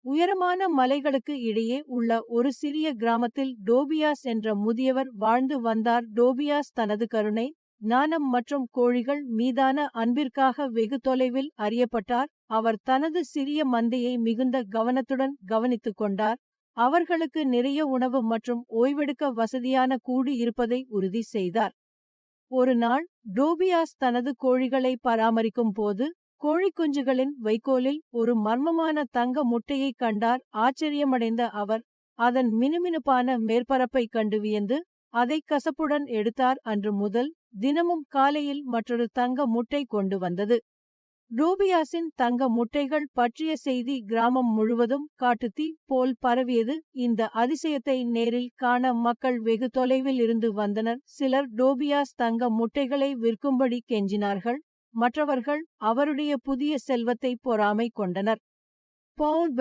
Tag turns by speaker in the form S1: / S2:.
S1: உயரமான மலைகளுக்கு இடையே உள்ள ஒரு சிறிய கிராமத்தில் டோபியாஸ் என்ற முதியவர் வாழ்ந்து வந்தார். டோபியாஸ் தனது கருணை, ஞானம் மற்றும் கோழிகள் மீதான அன்பிற்காக வெகு தொலைவில் அறியப்பட்டார். அவர் தனது சிறிய மந்தையை மிகுந்த கவனத்துடன் கவனித்துக் கொண்டார். அவர்களுக்கு நிறைய உணவு மற்றும் ஓய்வெடுக்க வசதியான கூடு இருப்பதை உறுதி செய்தார். ஒரு நாள் டோபியாஸ் தனது கோழிகளை பராமரிக்கும் போது கோழிக்குஞ்சுகளின் வைக்கோலில் ஒரு மர்மமான தங்க முட்டையை கண்டார். ஆச்சரியமடைந்த அவர் அதன் மினுமினுப்பான மேற்பரப்பை கண்டு வியந்து அதை கசப்புடன் எடுத்தார். அன்று முதல் தினமும் காலையில் மற்றொரு தங்க முட்டை கொண்டு வந்தது. டோபியாஸின் தங்க முட்டைகள் பற்றிய செய்தி கிராமம் முழுவதும் காட்டுத்தீ போல் பரவியது. இந்த அதிசயத்தை நேரில் காண மக்கள் வெகு தொலைவில் இருந்து வந்தனர். சிலர் டோபியாஸ் தங்க முட்டைகளை விற்கும்படி கெஞ்சினார்கள். மற்றவர்கள் அவருடைய புதிய செல்வத்தை பொறாமை கொண்டனர். பவுல்